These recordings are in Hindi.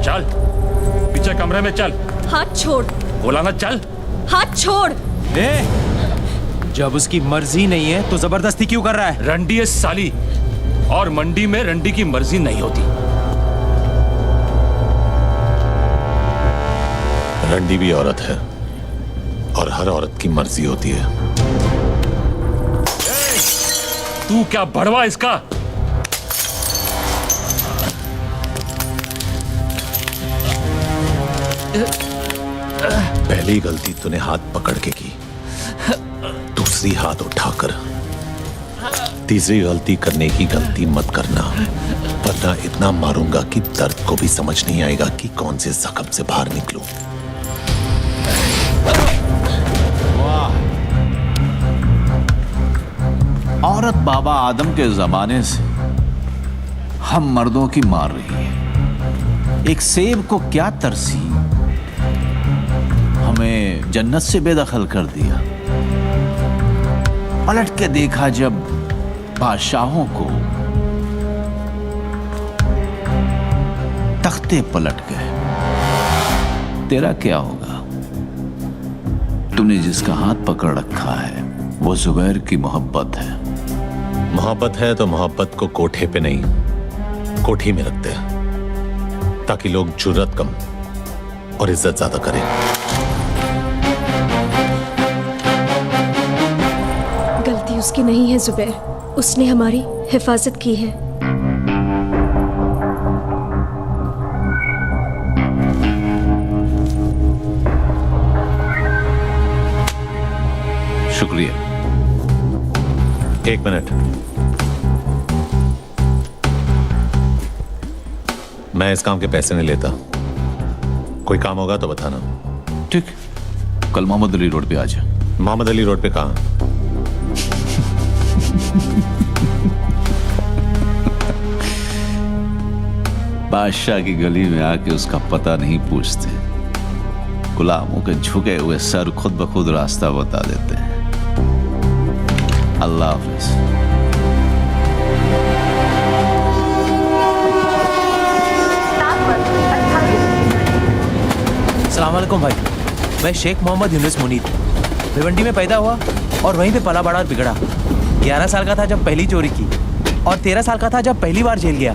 चल पीछे कमरे में चल। हाथ छोड़। बोला ना चल। हाथ छोड़। जब उसकी मर्जी नहीं है तो जबरदस्ती क्यों कर रहा है? रंडी है साली, और मंडी में रंडी की मर्जी नहीं होती। रंडी भी औरत है और हर औरत की मर्जी होती है। तू क्या बड़वा इसका? पहली गलती तूने हाथ पकड़ के की, दूसरी हाथ उठाकर, तीसरी गलती करने की गलती मत करना, वरना इतना मारूंगा कि दर्द को भी समझ नहीं आएगा कि कौन से जख्म से बाहर निकलूं। औरत बाबा आदम के जमाने से हम मर्दों की मार रही है। एक सेब को क्या तरसी, हमें जन्नत से बेदखल कर दिया। पलट के देखा जब बादशाहों को, तख्ते पलट गए। तेरा क्या होगा? तूने जिसका हाथ पकड़ रखा है वो जुबैर की मोहब्बत है। मोहब्बत है तो मोहब्बत को कोठे पे नहीं, कोठी में रखते हैं, ताकि लोग जुर्रत कम और इज्जत ज्यादा करें। गलती उसकी नहीं है जुबैर, उसने हमारी हिफाजत की है। शुक्रिया। एक मिनट, मैं इस काम के पैसे नहीं लेता। कोई काम होगा तो बताना। ठीक, कल मोहम्मद अली रोड पे आ जा। मोहम्मद अली रोड पे कहाँ? बादशाह की गली में आके उसका पता नहीं पूछते, गुलामों के झुके हुए सर खुद ब खुद रास्ता बता देते हैं। अल्लाह हाफिज। अस्सलाम वालेकुम भाई, मैं शेख मोहम्मद यूनुस मुनीर भिवंडी में पैदा हुआ और वहीं पे पला बड़ा और बिगड़ा। 11 साल का था जब पहली चोरी की और 13 साल का था जब पहली बार जेल गया।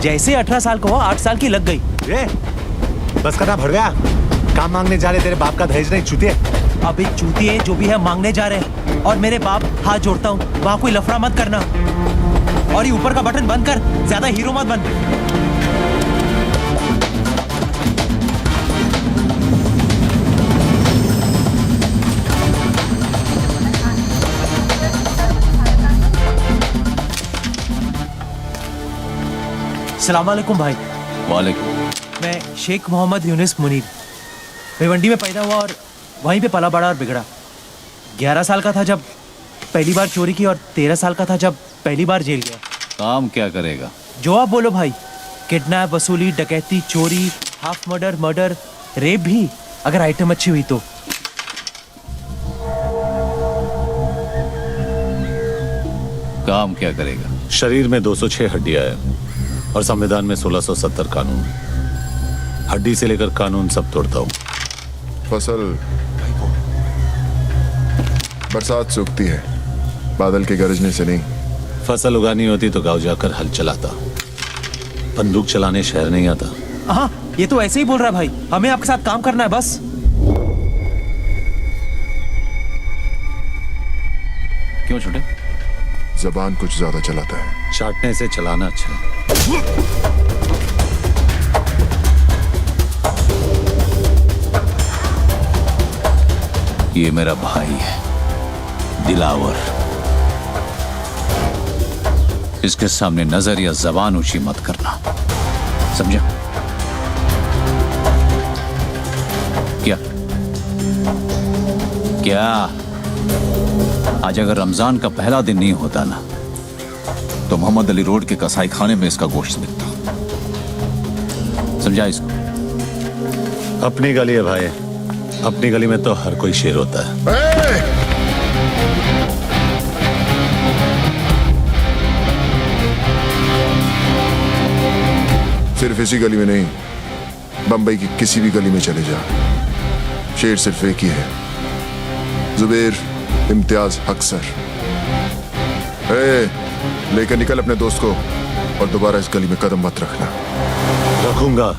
जैसे 18 साल का हुआ 8 साल की लग गई। बस करना भर गया। काम मांगने जा रहे, तेरे बाप का दहेज नहीं चूतिए। अभी चूतिए जो भी है मांगने जा रहे हैं, और मेरे बाप हाथ जोड़ता हूँ वहां कोई लफड़ा मत करना, और ये ऊपर का बटन बंद कर, ज्यादा हीरो मत बन। अस्सलाम वालेकुम भाई। वालेकुम। मैं शेख मोहम्मद यूनुस मुनीर भिवंडी में पैदा हुआ और वहीं पे पला बड़ा और बिगड़ा। 11 साल का था जब पहली बार चोरी की और 13 साल का था जब पहली बार जेल गया। काम क्या करेगा? जो आप बोलो भाई, किडनैप, वसूली, डकैती, चोरी, हाफ मर्डर, रेप भी, अगर आइटम अच्छी हुई तो। काम क्या करेगा? शरीर में 206 हड्डियां हैं और संविधान में 1670 कानून। हड्डी से लेकर कानून सब तोड़ता हूँ। फसल बरसात से उगती है, बादल के गरजने से नहीं। फसल उगानी होती तो गांव जाकर हल चलाता, बंदूक चलाने शहर नहीं आता। हाँ, ये तो ऐसे ही बोल रहा है भाई, हमें आपके साथ काम करना है बस। क्यों छोटे? जबान कुछ ज्यादा चलाता है। चाटने से चलाना अच्छा है। ये मेरा भाई है दिलावर, इसके सामने नजर या जबान ऊंची मत करना, समझा? क्या क्या आज अगर रमजान का पहला दिन नहीं होता ना तो मोहम्मद अली रोड के कसाई खाने में इसका गोश्त बिकता। समझा इसको? अपनी गली है भाई, अपनी गली में तो हर कोई शेर होता है। सिर्फ इसी गली में नहीं, बंबई की किसी भी गली में चले जा, शेर सिर्फ एक ही है, जुबेर इम्तियाज हक्सर। लेकर निकल अपने दोस्त को और दोबारा इस गली में कदम मत रखना। रखूंगा,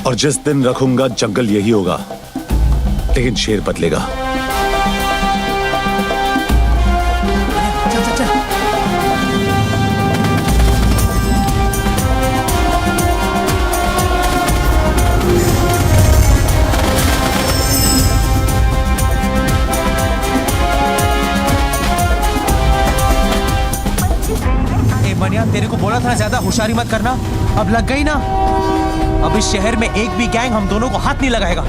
और जिस दिन रखूंगा जंगल यही होगा, लेकिन शेर बदलेगा। चल चल चल। मनिया, तेरे को बोला था ना ज्यादा होशियारी मत करना। अब लग गई ना। अब इस शहर में एक भी गैंग हम दोनों को हाथ नहीं लगाएगा।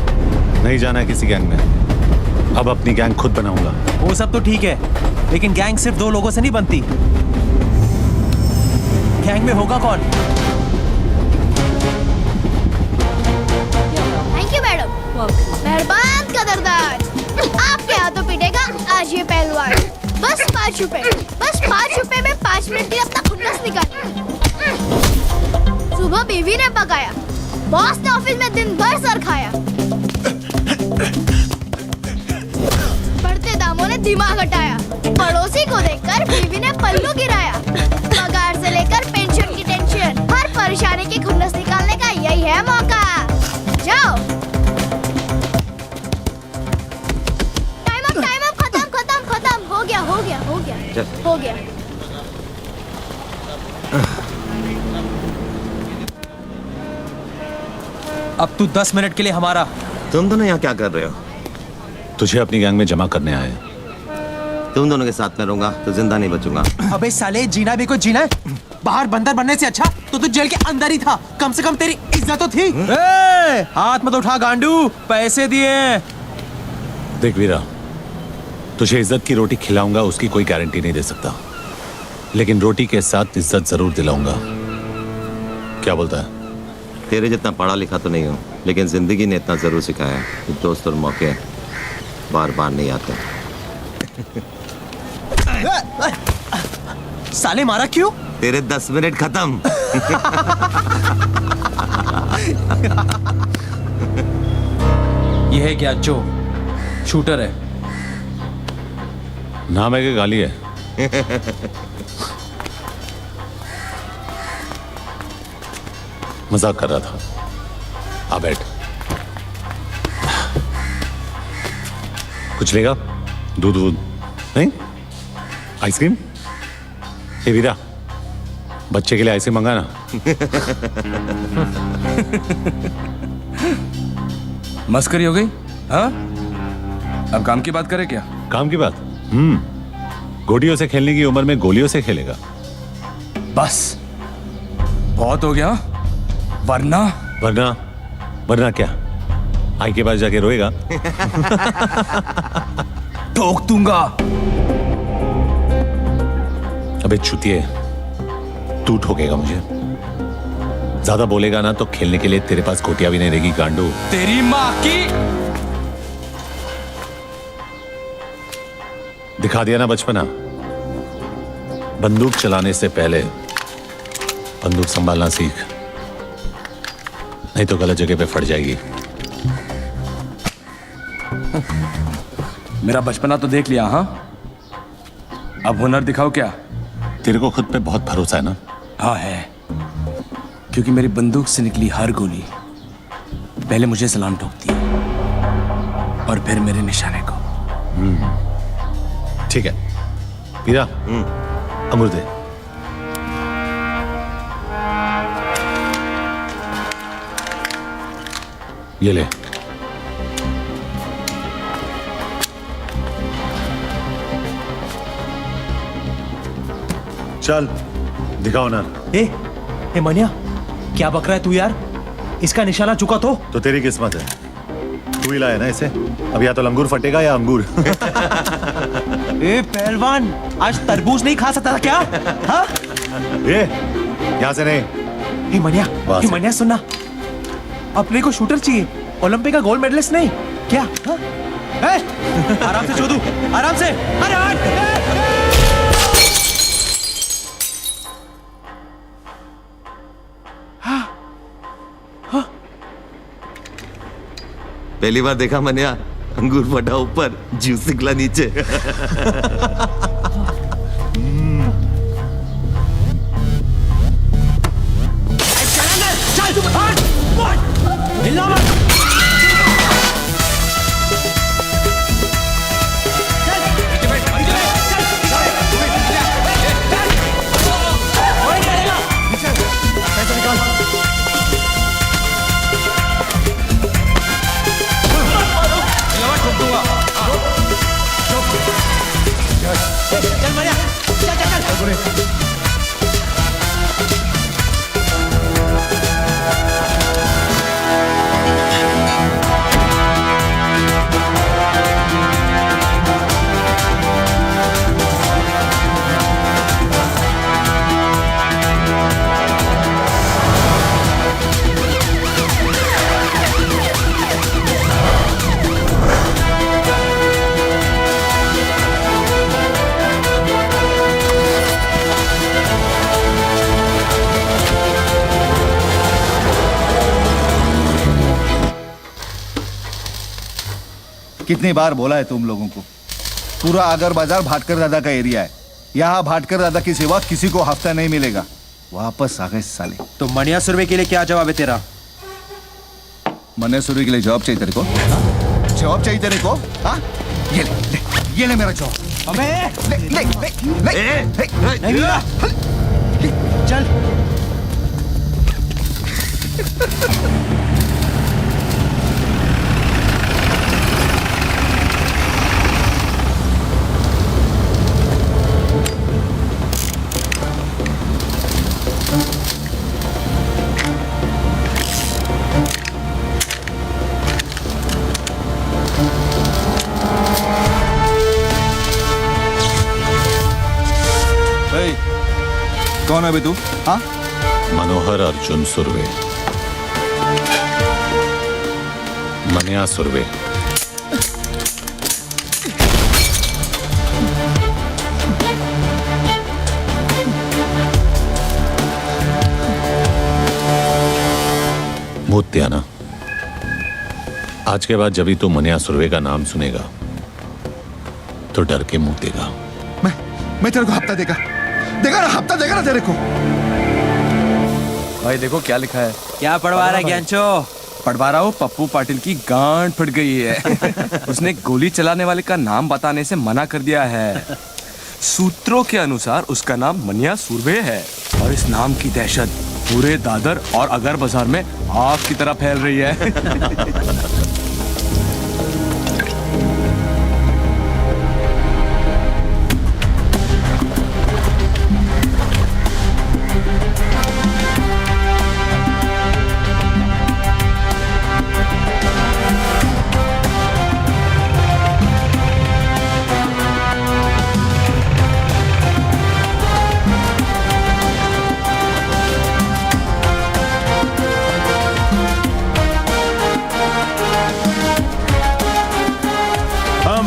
नहीं जाना है किसी गैंग में, अब अपनी गैंग खुद बनाऊंगा। वो सब तो ठीक है, लेकिन गैंग सिर्फ 2 लोगों से नहीं बनती। गैंग में होगा कौन? Thank you madam. मेहरबान कदरदान। आपके हाथों पीटेगा आज ये पहलवान। बस 5 रुपए, बस 5 रुपए में 5 मिनट की अपना खुन्नस निकाल। सुबह बीवी ने पकाया, बॉस ने ऑफिस में दिन भर सर खाया, बढ़ते दामों ने दिमाग हटाया, पड़ोसी को देखकर बीवी ने पल्लू गिराया। पगार से लेकर पेंशन की टेंशन, हर परेशानी की खुन्नस निकालने का यही है मौका। जाओ। टाइम अप, खत्म। हो गया। अब तू 10 मिनट के लिए हमारा। तुम दोनों यहाँ क्या कर रहे हो? तुझे अपनी गैंग में जमा करने आए। तुम दोनों के साथ में रहूंगा तो जिंदा नहीं बचूंगा। अबे साले, जीना भी कोई जीना है। बाहर बंदर बनने से अच्छा तो तू जेल के अंदर ही था। कम से कम तेरी इज्जत तो थी। हाथ मत उठा गांडू, पैसे दिए। देख वीरा, तुझे इज्जत की रोटी खिलाऊंगा उसकी कोई गारंटी नहीं दे सकता, लेकिन रोटी के साथ इज्जत जरूर दिलाऊंगा। क्या बोलता है? तेरे जितना पढ़ा लिखा तो नहीं हूँ, लेकिन जिंदगी ने इतना जरूर सिखाया कि दोस्त और मौके बार बार नहीं आते। साले मारा क्यों? तेरे 10 मिनट खत्म। ये है क्या? जो शूटर है। नाम है कि गाली है? मजाक कर रहा था। आ बैठ। कुछ लेगा? दूध नहीं? आइसक्रीम? ए वीरा, बच्चे के लिए आइसक्रीम मंगाना। मस्करी हो गई? हाँ, अब काम की बात करें क्या? काम की बात? गोटियों से खेलने की उम्र में गोलियों से खेलेगा। बस बहुत हो गया। वरना वरना क्या? आई के पास जाके रोएगा। ठोक दूंगा। अबे चुतिए, तू ठोकेगा मुझे। ज्यादा बोलेगा ना तो खेलने के लिए तेरे पास गोटियां भी नहीं रहेगी गांडू। तेरी माँ की। दिखा दिया ना बचपना। बंदूक चलाने से पहले बंदूक संभालना सीख, नहीं तो गलत जगह पे फट जाएगी। मेरा बचपना तो देख लिया। हाँ, अब हुनर दिखाओ क्या? तेरे को खुद पे बहुत भरोसा है ना? हाँ है, क्योंकि मेरी बंदूक से निकली हर गोली पहले मुझे सलाम ठोकती है और फिर मेरे निशाने को। ठीक है वीरा, अमृत दे। ये ले। चल दिखाओ ना। ए मनिया, क्या बक रहा है तू यार? इसका निशाना चुका तो तेरी किस्मत है, तू ही लाया ना इसे। अब या तो लंगूर फटेगा या अंगूर। ए पहलवान, आज तरबूज नहीं खा सकता था क्या? हाँ? ये यहाँ से नहीं। हे मनिया सुनना, अपने को शूटर चाहिए, ओलंपिक का गोल्ड मेडलिस्ट नहीं क्या? हाँ? आराम से चोदू, आराम से। अरे हट! पहली बार देखा मनिया, अंगूर फटा ऊपर, जूस निकला नीचे। कितनी बार बोला है तुम लोगों को, पूरा आगर बाजार भाटकर दादा का एरिया है। यहाँ भाटकर दादा की सिवा किसी को हफ्ता नहीं मिलेगा। वापस आ गए साले। तो मनिया सुरवे के लिए क्या जवाब है तेरा? मने सूर्य के लिए जॉब चाहिए तेरे को? जॉब चाहिए तेरे को? हाँ? ये ले मेरा जॉब। अबे ले चल। कौन है बे तू? हाँ? मनोहर अर्जुन सुरवे, मनिया सुरवे। भूत्याना, आज के बाद जब भी तू मनिया सुरवे का नाम सुनेगा तो डर के मुंह देगा। मैं तेरे को हफ्ता देगा ना, हफ्ता देगा ना तेरे को। भाई देखो क्या लिखा है। क्या पढ़वा रहा है ज्ञानचो? पढ़वा रहा हूँ, पप्पू पाटिल की गांड फट गई है। उसने गोली चलाने वाले का नाम बताने से मना कर दिया है। सूत्रों के अनुसार उसका नाम मनिया सुरवे है और इस नाम की दहशत पूरे दादर और अगर बाजार में आग की तरह फैल रही है।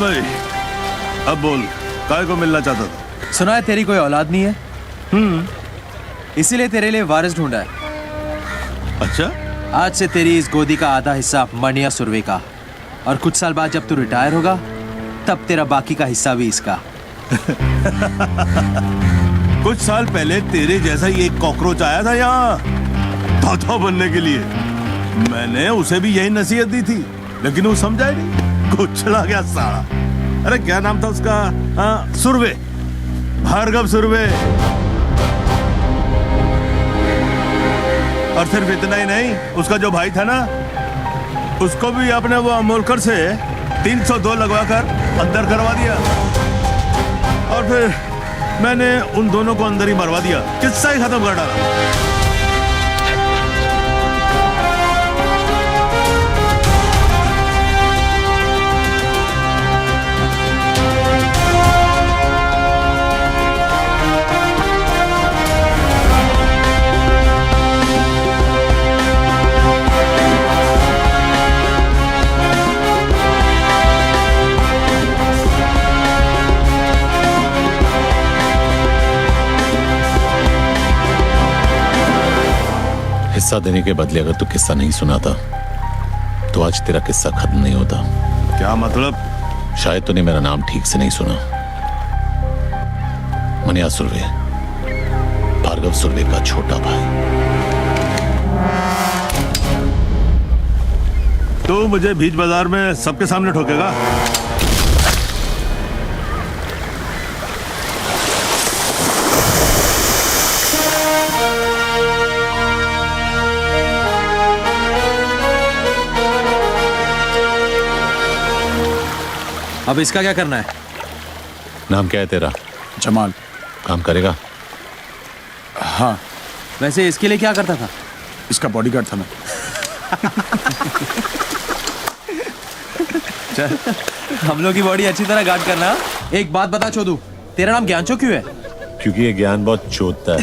भाई अब बोल, काय को मिलना चाहता था? सुना है तेरी कोई औलाद नहीं है, इसीलिए तेरे लिए वारिस ढूंढा है। अच्छा, आज से तेरी इस गोदी का आधा हिस्सा मनिया सुरवे का, और कुछ साल बाद जब तू रिटायर होगा तब तेरा बाकी का हिस्सा भी इसका। कुछ साल पहले तेरे जैसा ही एक कॉकरोच आया था यहाँ तोता बनने के लिए। मैंने उसे भी यही नसीहत दी थी, लेकिन वो समझा ही नहीं, कुछ चला गया साला। अरे क्या नाम था उसका? हाँ, सुरवे, भार्गव सुरवे। और सिर्फ इतना ही नहीं, उसका जो भाई था ना, उसको भी आपने वो अमोलकर से 302 लगवाकर अंदर करवा दिया। और फिर मैंने उन दोनों को अंदर ही मरवा दिया, किस्सा ही खत्म कर डाला। हिस्सा देने के बदले अगर तू किस्सा नहीं सुनाता तो तो आज तेरा किस्सा खत्म नहीं होता। क्या मतलब? शायद तूने मेरा नाम ठीक से नहीं सुना। मनिया सुर्वे, भार्गव सुर्वे का छोटा भाई। तो मुझे बीच बाजार में सबके सामने ठोकेगा? अब इसका क्या करना है? नाम क्या है तेरा? जमाल। काम करेगा? हाँ, वैसे इसके लिए क्या करता था? इसका बॉडीगार्ड था मैं। चल, हम लोग की बॉडी अच्छी तरह गार्ड करना। एक बात बता चोदू, तेरा नाम ज्ञानचो क्यों है? क्योंकि ये ज्ञान बहुत चोदता है।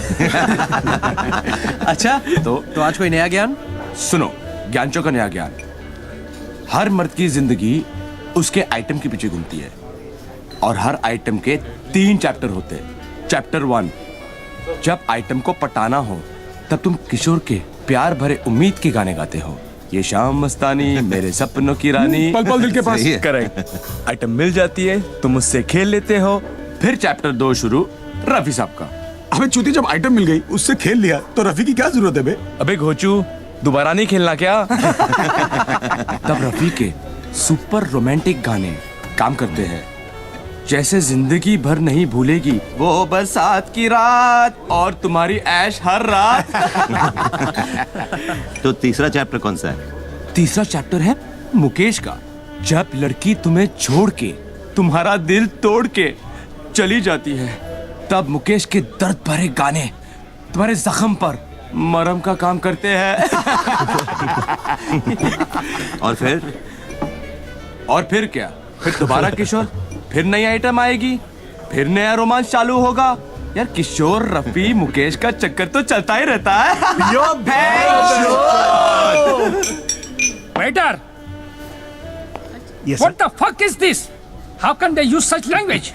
अच्छा, तो आज कोई नया ज्ञान? सुनो, ज्ञानचो का नया ज्ञान। हर मर्द की जिंदगी उसके आइटम के पीछे घूमती है और हर आइटम के 3 चैप्टर होते हैं। चैप्टर 1, जब आइटम को पटाना हो तब तुम किशोर के प्यार भरे उम्मीद के गाने गाते हो। ये शाम मस्तानी, मेरे सपनों की रानी, पल पल दिल के पास। करेक्ट। आइटम मिल जाती है, तुम उससे खेल लेते हो। फिर चैप्टर 2 शुरू रफी साहब का। अबे चूती, जब आइटम मिल गई उससे खेल लिया तो रफी की क्या जरूरत है बे? अबे घोचू, दोबारा नहीं खेलना क्या? तब रफी के सुपर रोमांटिक गाने काम करते हैं, जैसे जिंदगी भर नहीं भूलेगी वो बरसात की रात और तुम्हारी ऐश हर रात। तो तीसरा चैप्टर कौन सा है? तीसरा चैप्टर है मुकेश का। जब लड़की तुम्हें छोड़ के, तुम्हारा दिल तोड़ के चली जाती है, तब मुकेश के दर्द भरे गाने तुम्हारे जख्म पर मरहम का काम करते हैं। और फिर क्या? फिर दोबारा किशोर, फिर नई आइटम आएगी, फिर नया रोमांस चालू होगा। यार किशोर, रफी, मुकेश का चक्कर तो चलता ही रहता है। Waiter! What the fuck is this? How can they use such language?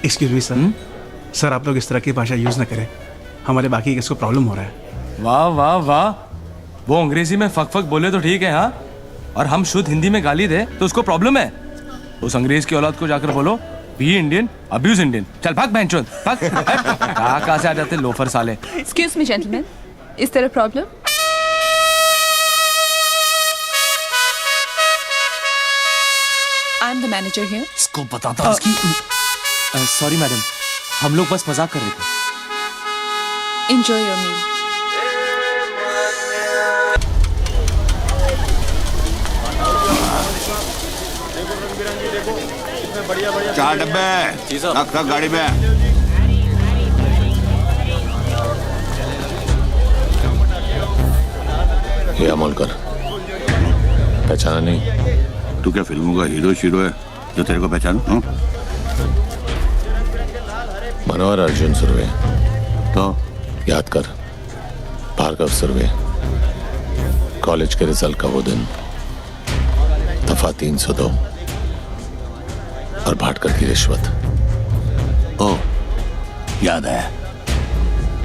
Excuse me sir, sir आप लोग इस तरह की भाषा यूज ना करें, हमारे बाकी किसको प्रॉब्लम हो रहा है। वाह वाह वाह, वो अंग्रेजी में फक फक बोले तो ठीक है, हाँ, और हम शुद्ध हिंदी में गाली दे तो उसको प्रॉब्लम है। उस अंग्रेज की औलाद को जाकर बोलो, बी इंडियन, अब्यूज इंडियन। चल भाग बहनचोद, भाग। कहाँ से आ जाते लोफर साले। Excuse me gentleman, is there a problem? I am the manager here. इसको बताता उसकी। सॉरी मैडम, हम लोग बस मजाक कर रहे थे। Enjoy your meal. चार डब्बे रख गाड़ी में। ये अमोलकर, पहचाना नहीं? तू क्या फिल्मों का हीरो शीरो है जो तेरे को पहचान? मनोहर अर्जुन सुर्वे। तो याद कर, भार्गव सुर्वे। कॉलेज के रिजल्ट का वो दिन, दफा 302 और भाटकर की रिश्वत। ओ याद है।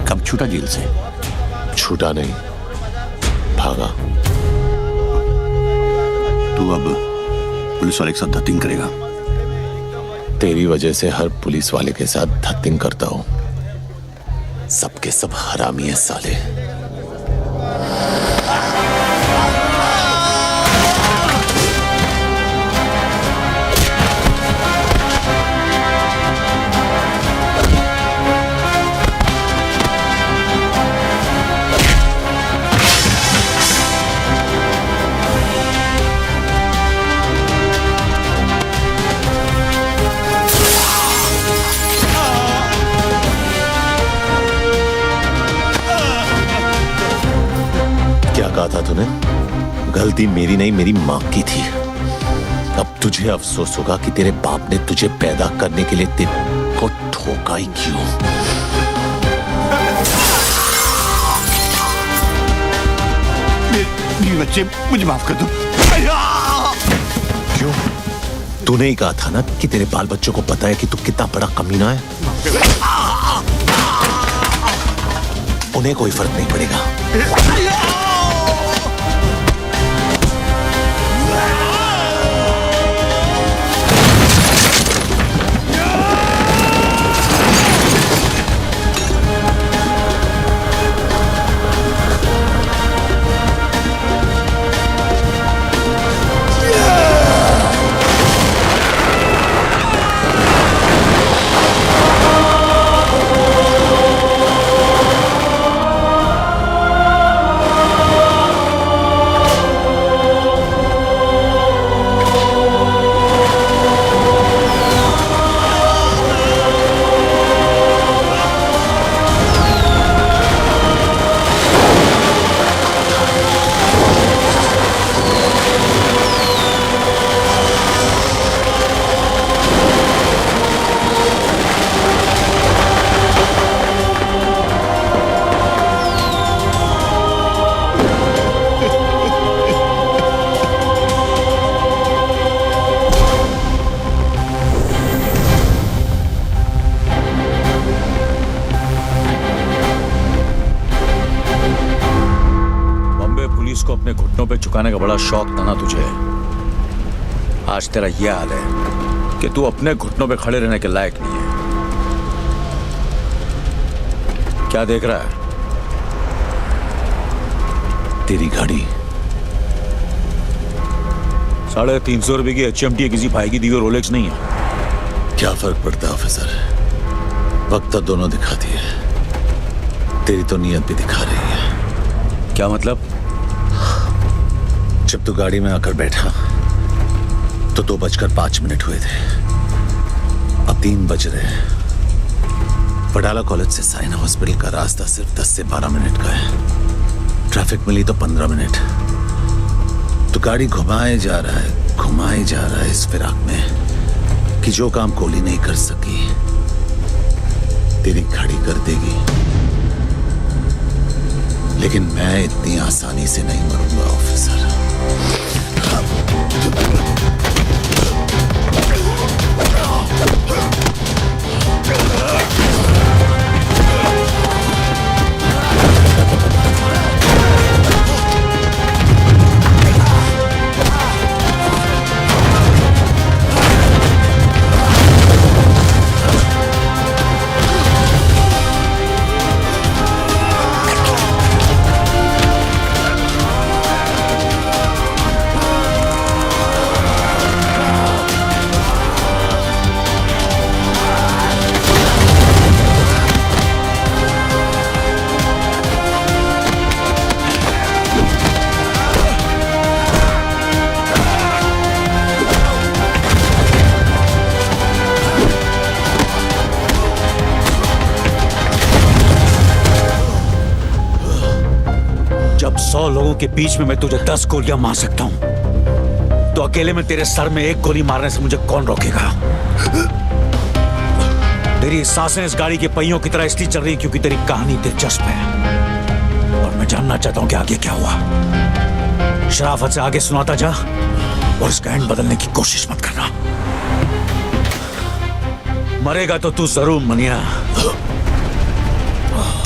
कब छूटा जेल से? छूटा नहीं, भागा। तू अब पुलिस वाले के साथ धतिंग करेगा? तेरी वजह से हर पुलिस वाले के साथ धतिंग करता हूं। सबके सब हरामी है साले। कहा था तूने? गलती मेरी नहीं, मेरी मां की थी। अब तुझे अफसोस होगा कि तेरे बाप ने तुझे पैदा करने के लिए तेरे को ठोका ही क्यों। मेरे बच्चे, मुझे माफ कर दो। क्यों? तूने ही कहा था ना कि तेरे बाल बच्चों को पता है कि तू कितना बड़ा कमीना है। उन्हें कोई फर्क नहीं पड़ेगा। को अपने घुटनों पे झुकाने का बड़ा शौक था ना तुझे। आज तेरा यह हाल है कि तू अपने घुटनों पे खड़े रहने के लायक नहीं है। क्या देख रहा है? तेरी गाड़ी 350 रुपए की HMT है, किसी भाई की दी हुई रोलेक्स नहीं है। क्या फर्क पड़ता है ऑफिसर, वक्त तो दोनों दिखाती है, तेरी तो नीयत भी दिखा रही है। क्या मतलब? जब तू गाड़ी में आकर बैठा तो 2:05 हुए थे, अब 3 बज रहे हैं। वडाला कॉलेज से साइना हॉस्पिटल का रास्ता सिर्फ 10 से 12 मिनट का है, ट्रैफिक मिली तो 15 मिनट। तो गाड़ी घुमाए जा रहा है इस फिराक में कि जो काम कोहली नहीं कर सकी तेरी घड़ी कर देगी। लेकिन मैं इतनी आसानी से नहीं मरूंगा ऑफिसर। जब 100 लोगों के बीच में मैं तुझे 10 गोलियां मार सकता हूं, तो अकेले में तेरे सर में 1 गोली मारने से मुझे कौन रोकेगा? तेरी सांसें इस गाड़ी के पहियों की तरह इसलिए चल रही क्योंकि तेरी कहानी दिलचस्प है और मैं जानना चाहता हूं कि आगे क्या हुआ। शराफत से आगे सुनाता जा और इसका एंड बदलने की कोशिश मत करना। मरेगा तो तू जरूर मनिया,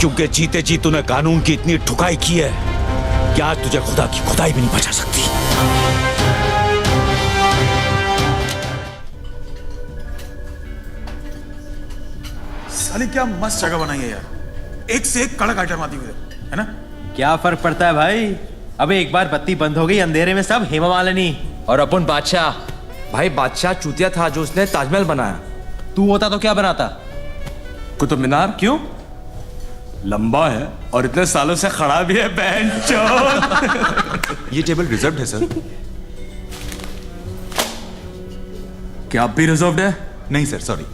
क्योंकि जीते जी तूने कानून की इतनी ठुकाई की है कि आज तुझे खुदा की खुदाई भी नहीं बचा सकती। साली क्या मस्त जगह बनाई है यार, एक से एक कड़क आइटम आती हुई है ना। क्या फर्क पड़ता है भाई, अबे एक बार बत्ती बंद हो गई, अंधेरे में सब हेमा मालिनी। और अपन बादशाह, भाई बादशाह चूतिया था जो उसने ताजमहल बनाया। तू होता तो क्या बनाता? कुतुब मीनार। क्यों? लंबा है और इतने सालों से खड़ा भी है बैंचोद। ये टेबल रिजर्व्ड है सर। क्या आप भी रिजर्व्ड है? नहीं सर, सॉरी।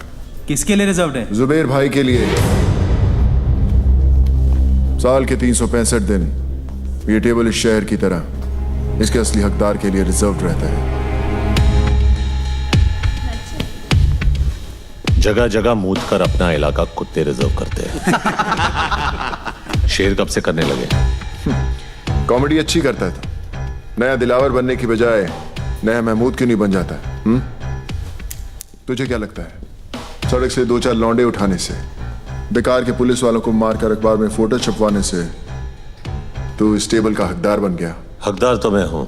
किसके लिए रिजर्व्ड है? जुबेर भाई के लिए। साल के 365 दिन ये टेबल इस शहर की तरह इसके असली हकदार के लिए रिजर्व्ड रहता है। जगह जगह मूत कर अपना इलाका कुत्ते रिजर्व करते हैं। शेर कब से करने लगे? कॉमेडी अच्छी करता है तो नया दिलावर बनने की बजाय नया महमूद क्यों नहीं बन जाता है? तुझे क्या लगता है सड़क से 2-4 लौंडे उठाने से, बेकार के पुलिस वालों को मारकर अखबार में फोटो छपवाने से तू इस टेबल का हकदार बन गया? हकदार तो मैं हूं,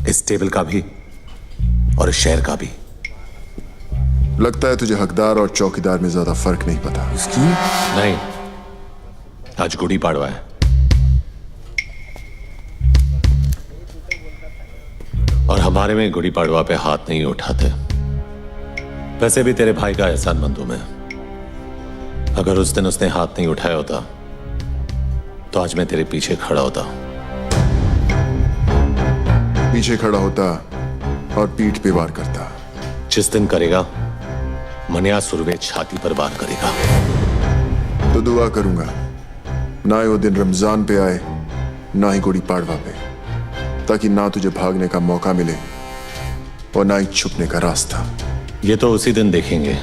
इस टेबल का भी और इस शहर का भी। लगता है तुझे हकदार और चौकीदार में ज्यादा फर्क नहीं पता। नहीं, आज गुड़ी पाड़वा है और हमारे में गुड़ी पाड़वा पे हाथ नहीं उठाते। वैसे भी तेरे भाई का एहसानमंद हूं मैं। अगर उस दिन उसने हाथ नहीं उठाया होता तो आज मैं तेरे पीछे खड़ा होता। पीछे खड़ा होता और पीठ पे वार करता। जिस दिन करेगा मनिया सुरवे छाती पर वार करेगा। तो दुआ करूंगा ना ही वो दिन रमजान पे आए ना ही गुड़ी पाड़वा पे, ताकि ना तुझे भागने का मौका मिले और ना ही छुपने का रास्ता। ये तो उसी दिन देखेंगे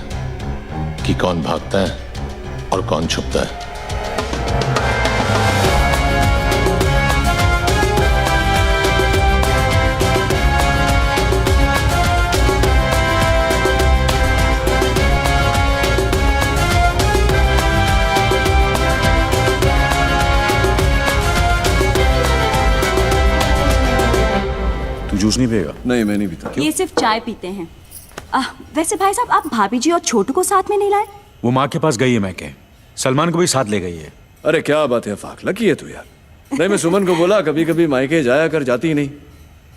कि कौन भागता है और कौन छुपता है। जूस नहीं पिएगा? नहीं, मैं नहीं पीता। ये सिर्फ चाय पीते हैं। वैसे भाई साहब, आप भाभी जी और छोटू को साथ में नहीं लाए? वो माँ के पास गई है मैके, सलमान को भी साथ ले गई है। अरे क्या बात है फाक, लकी है तू यार। नहीं, मैं सुमन को बोला कभी कभी मायके जाया कर, जाती ही नहीं।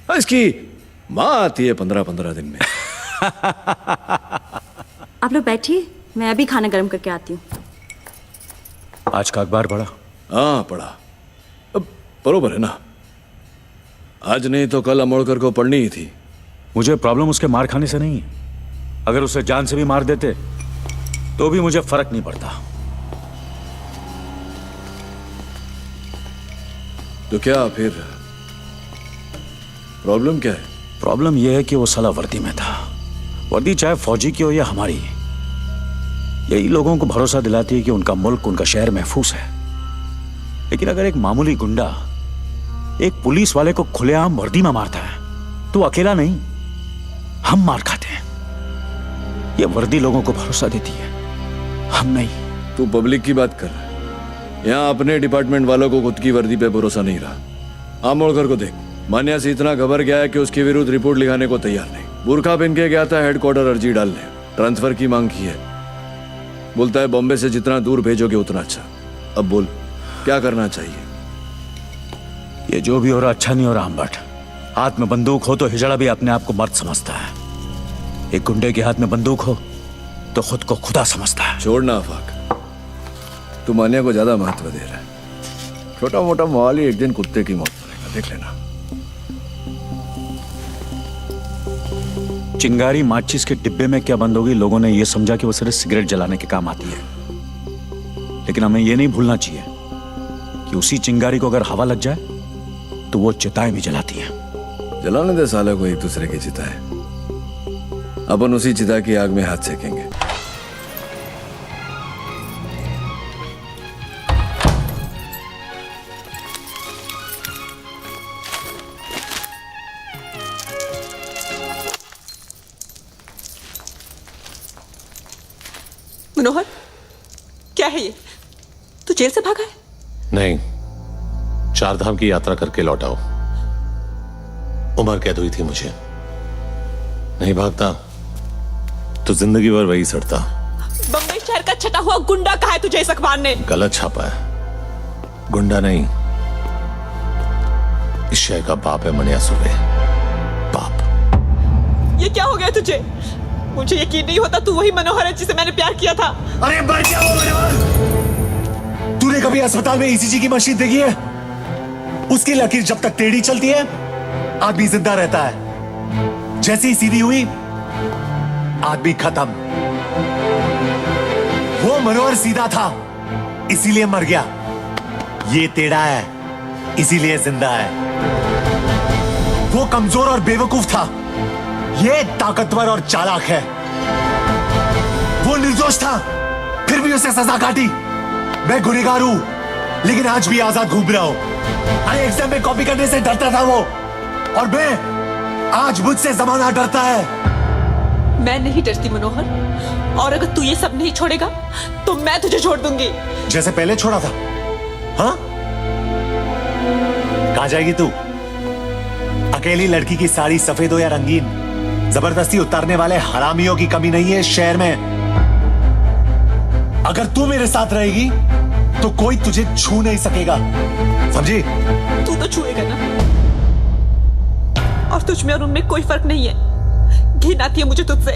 इसकी माँ आती है 15-15 दिन में। आप लोग बैठिए, मैं अभी खाना गर्म करके आती हूँ। आज का अखबार पढ़ा? हाँ पढ़ा। अब बरोबर है ना, आज नहीं तो कल अमोड़कर को पढ़नी ही थी। मुझे प्रॉब्लम उसके मार खाने से नहीं है। अगर उसे जान से भी मार देते तो भी मुझे फर्क नहीं पड़ता। तो क्या फिर प्रॉब्लम क्या है? प्रॉब्लम यह है कि वो साला वर्दी में था। वर्दी चाहे फौजी की हो या हमारी, यही लोगों को भरोसा दिलाती है कि उनका मुल्क, उनका शहर महफूज है। लेकिन अगर एक मामूली गुंडा एक पुलिस वाले को खुलेआम वर्दी में मारता है तो अकेला नहीं, हम मार खाते हैं। यह वर्दी लोगों को भरोसा देती है, हम नहीं। तू पब्लिक की बात कर रहा है। यहाँ अपने डिपार्टमेंट वालों को खुद की वर्दी पे भरोसा नहीं रहा। आमोड़कर को देख, मान्या से इतना घबर गया है कि उसके विरुद्ध रिपोर्ट लिखाने को तैयार नहीं। बुरखा पहन के गया था हेडक्वार्टर अर्जी डालने, ट्रांसफर की मांग की है। बोलता है बॉम्बे से जितना दूर भेजोगे उतना अच्छा। अब बोल क्या करना चाहिए? ये जो भी हो रहा अच्छा नहीं हो रहा अम्बट। हाथ में बंदूक हो तो हिजड़ा भी अपने आप को मर्द समझता है। एक गुंडे के हाथ में बंदूक हो तो खुद को खुदा समझता है। छोड़ना आफाक, तू मान्या को ज्यादा महत्व दे रहा है। छोटा मोटा मवाली एक दिन कुत्ते की मौत मरेगा, देख लेना। चिंगारी माचिस के डिब्बे में क्या बंद होगी, लोगों ने यह समझा कि वो सिर्फ सिगरेट जलाने के काम आती है। लेकिन हमें यह नहीं भूलना चाहिए कि उसी चिंगारी को अगर हवा लग जाए तो वो चिताएं भी जलाती हैं। जलाने दे साले को एक दूसरे की चिताएं, अपन उसी चिता की आग में हाथ सेकेंगे। मनोहर, क्या है ये? तू जेल से भागा है? नहीं, 4 धाम की यात्रा करके लौटाओ। उम्र कैद हुई थी मुझे। नहीं भागता तो जिंदगी भर वही सड़ता। बम्बई शहर का छटा हुआ गुंडा कहा है तुझे इस अखबार ने? गलत छापा है, गुंडा नहीं, इस शहर का बाप है मनिया सुर्वे। बाप। ये क्या हो गया तुझे? मुझे यकीन नहीं होता तू वही मनोहर है जिसे मैंने प्यार किया था। अरे मर गया वो मनोहर। तूने कभी अस्पताल में ईसीजी की मशीन देखी है? उसकी लकीर जब तक टेढ़ी चलती है आदमी जिंदा रहता है, जैसे ही सीधी हुई आदमी खत्म। वो मनोहर सीधा था इसीलिए मर गया, ये टेढ़ा है इसीलिए जिंदा है। वो कमजोर और बेवकूफ था, ये ताकतवर और चालाक है। वो निर्दोष था फिर भी उसे सजा काटी। मैं गुनहगार हूं लेकिन आज भी आजाद घूम रहा हूं। अरे एग्जाम में कॉपी करने से डरता था वो, और मैं आज मुझसे जमाना डरता है। मैं नहीं डरती मनोहर, और अगर तू ये सब नहीं छोड़ेगा तो मैं तुझे छोड़ दूंगी। जैसे पहले छोड़ा था। हाँ, कहां जाएगी तू? अकेली लड़की की साड़ी सफेद हो या रंगीन, जबरदस्ती उतारने वाले हरामियों की कमी नहीं है इस शहर में। अगर तू मेरे साथ रहेगी तो कोई तुझे छू नहीं सकेगा, समझी? तू तो छुएगा ना, और तुझ में और उनमें कोई फर्क नहीं है। घिन आती है मुझे तुझसे।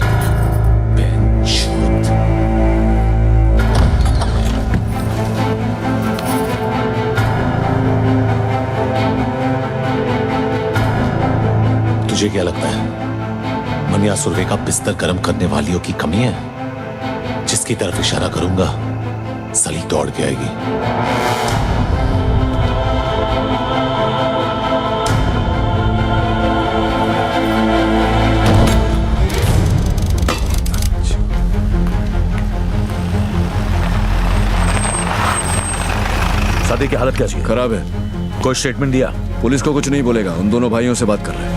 तुझे क्या लगता है मनिया सुर्वे का बिस्तर गर्म करने वालियों की कमी है? जिसकी तरफ इशारा करूंगा सली दौड़ के आएगी। शादी की हालत क्या चाहिए? खराब है। कोई स्टेटमेंट दिया? पुलिस को कुछ नहीं बोलेगा, उन दोनों भाइयों से बात कर रहे हैं।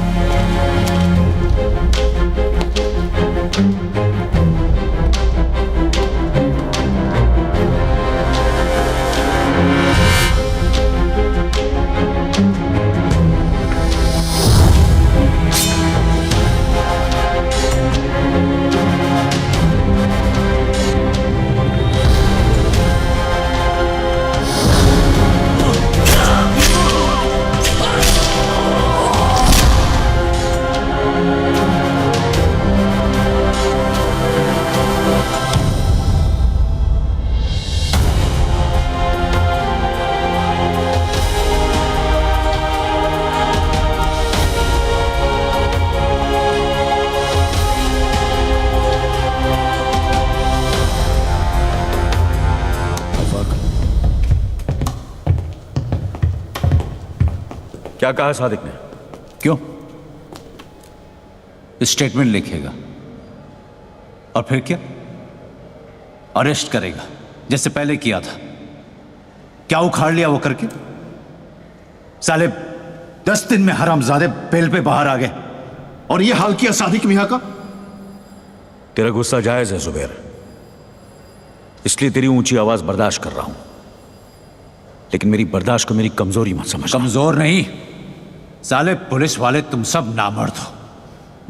क्या कहा सादिक ने? क्यों? स्टेटमेंट लिखेगा और फिर क्या? अरेस्ट करेगा जैसे पहले किया था। क्या उखाड़ लिया वो करके? साले 10 दिन में हरामजादे बेल पे बाहर आ गए और ये हाल किया सादिक मियां का। तेरा गुस्सा जायज है जुबैर, इसलिए तेरी ऊंची आवाज बर्दाश्त कर रहा हूं, लेकिन मेरी बर्दाश्त को मेरी कमजोरी मत समझ। कमजोर नहीं साले, पुलिस वाले तुम सब नामर्द हो।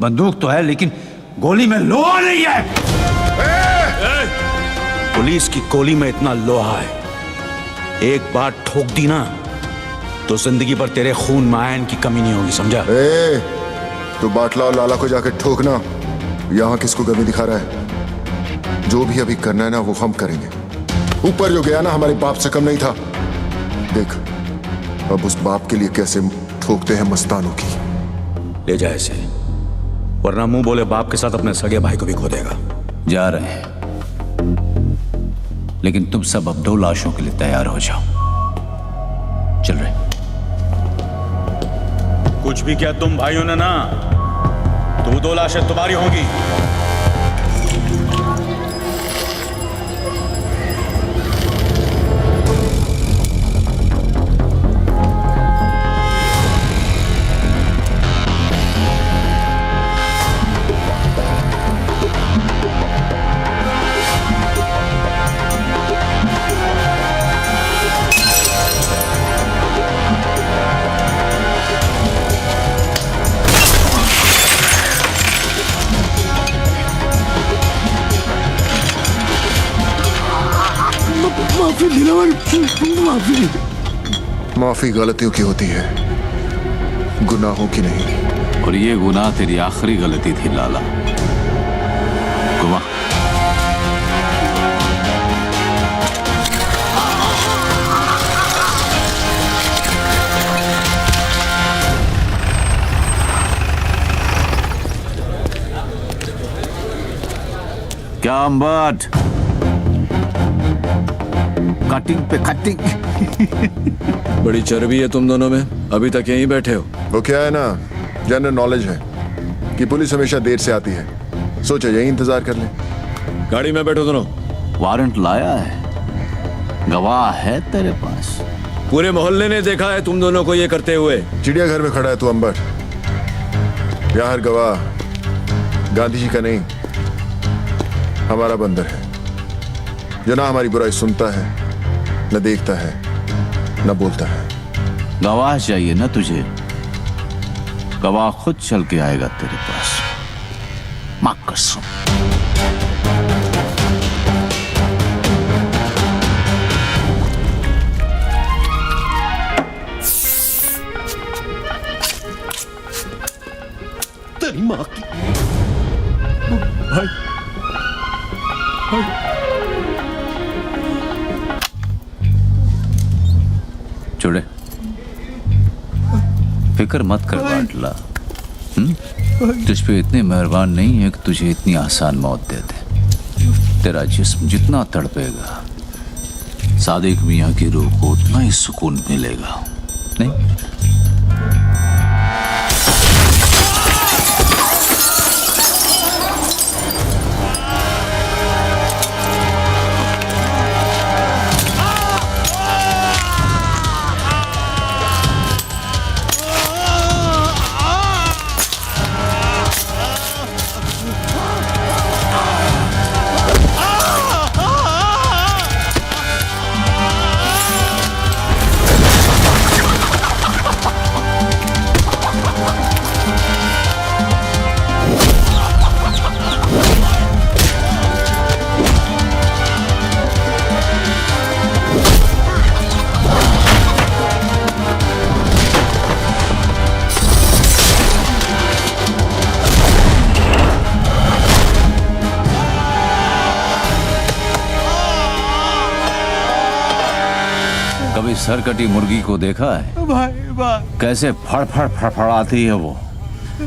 बंदूक तो है लेकिन गोली में लोहा नहीं है। पुलिस की गोली में इतना लोहा है, एक बार ठोक दी ना तो जिंदगी भर तेरे खून में आयन की कमी नहीं होगी, समझा? तो बाटला और लाला को जाकर ठोकना। यहां किसको कमी दिखा रहा है? जो भी अभी करना है ना वो हम करेंगे। ऊपर जो गया ना हमारे बाप से कम नहीं था। देख अब उस बाप के लिए कैसे ठोकते हैं मस्तानों की। ले जा इसे, वरना मुंह बोले बाप के साथ अपने सगे भाई को भी खो देगा। जा रहे हैं, लेकिन तुम सब अब 2 लाशों के लिए तैयार हो जाओ। चल रहे। कुछ भी किया तुम भाइयों ने ना, तो 2 लाशें तुम्हारी होंगी। माफी गलतियों की होती है, गुनाहों की नहीं। और ये गुनाह तेरी आखिरी गलती थी लाला। गुमा क्या अम्बट, कटिंग पे कटिंग। बड़ी चर्बी है तुम दोनों में, अभी तक यहीं बैठे हो। वो क्या है ना, जनरल नॉलेज है कि पुलिस हमेशा देर से आती है, सोचा यही इंतजार कर ले। गाड़ी में बैठो दोनों। वारंट लाया है, गवाह है तेरे पास? पूरे मोहल्ले ने देखा है तुम दोनों को ये करते हुए। चिड़ियाघर में खड़ा है तू अंबर, यहाँ हर गवाह गांधी जी का नहीं हमारा बंदर है, जो ना हमारी बुराई सुनता है, न देखता है, न बोलता है। गवाह चाहिए ना तुझे? गवाह खुद चल के आएगा तेरे पास। मां कसम। तेरी मां की भाई, छोड़े, फिक्र मत कर बाटला। तुझ पे इतने मेहरबान नहीं है कि तुझे इतनी आसान मौत दे दे। तेरा जिस्म जितना तड़पेगा, सादिक मियां की रूह को उतना ही सुकून मिलेगा, नहीं? कभी सरकटी मुर्गी को देखा है? भाई कैसे फड़फड़ फड़फड़ाती है वो।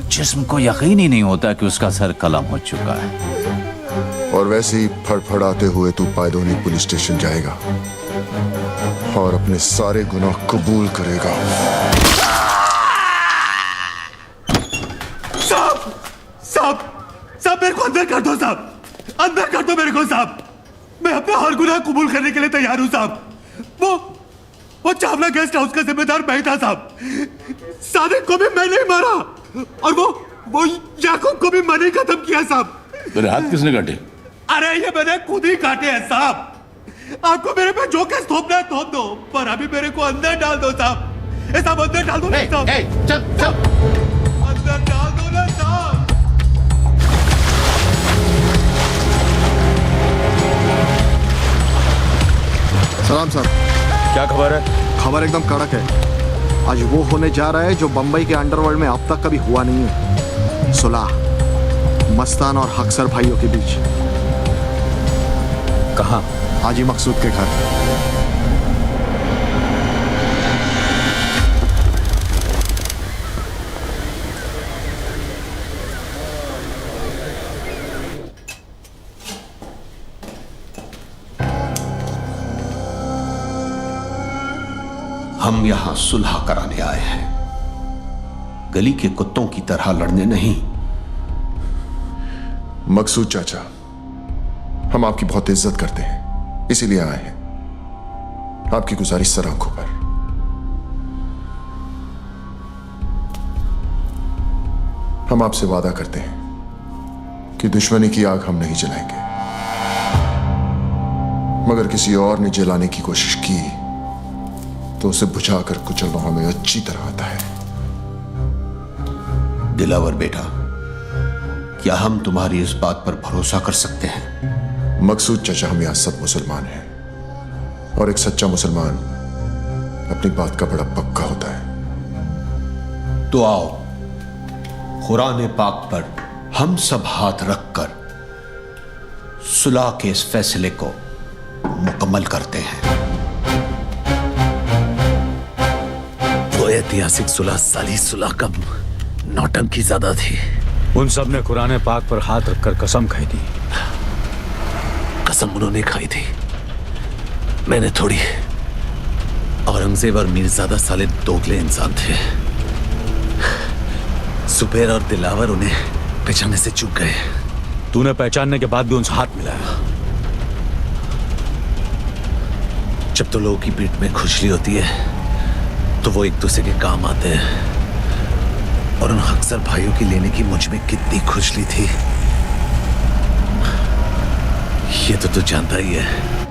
जिस्म को यकीन ही नहीं होता कि उसका सर कलम हो चुका है। और वैसे ही फड़फड़ाते हुए तू पायदोनी पुलिस स्टेशन जाएगा और अपने सारे गुनाह कबूल करेगा। साहब, अंदर कर दो मेरे को साहब। मैं अपना हर गुनाह कबूल करने के लिए तैयार हूं साहब। वो चावला गेस्ट हाउस का जिम्मेदार मैं था साहब। सादिक को भी मैं नहीं मारा और वो याकूब को भी मैंने खत्म किया साहब। मेरे हाथ किसने काटे? अरे ये मैंने खुद ही काटे हैं साहब। आपको मेरे पे जो केस थोपना है थोप दो, पर अभी मेरे को अंदर डाल दो साहब। साहब अंदर डाल दो ना साहब। चल अंदर डाल दो ना साहब। सलाम साहब। क्या खबर है? खबर एकदम कड़क है। आज वो होने जा रहा है जो बंबई के अंडरवर्ल्ड में अब तक कभी हुआ नहीं है। सुलह मस्तान और हक्सर भाइयों के बीच। कहाँ? हाजी मकसूद के घर। हम यहां सुलह कराने आए हैं, गली के कुत्तों की तरह लड़ने नहीं। मकसूद चाचा, हम आपकी बहुत इज्जत करते हैं, इसीलिए आए हैं। आपकी गुजारिश सर आंखों पर। हम आपसे वादा करते हैं कि दुश्मनी की आग हम नहीं जलाएंगे, मगर किसी और ने जलाने की कोशिश की तो उसे बुझाकर कुचलना हमें अच्छी तरह आता है। दिलावर बेटा, क्या हम तुम्हारी इस बात पर भरोसा कर सकते हैं? मकसूद चाचा, हम यहां सब मुसलमान हैं और एक सच्चा मुसलमान अपनी बात का बड़ा पक्का होता है। तो आओ, कुरान पाक पर हम सब हाथ रखकर सुलह के इस फैसले को मुकम्मल करते हैं। वो ऐतिहासिक सुलह साली सुलह कम नौटंकी ज्यादा थी। उन सब ने कुरान पाक पर हाथ रखकर कसम खाई थी। कसम उन्होंने खाई थी, मैंने थोड़ी। औरंगजेब और मीरजादा साले दोगले इंसान थे। सुबेर और दिलावर उन्हें पहचानने से चूक गए। तूने पहचानने के बाद भी उनसे हाथ मिलाया। जब तो लोगों की पीठ में खुजली होती है तो वो एक दूसरे के काम आते हैं, और उन हक्सर भाइयों की लेने की मुझ में कितनी खुजली थी ये तो तू जानता ही है।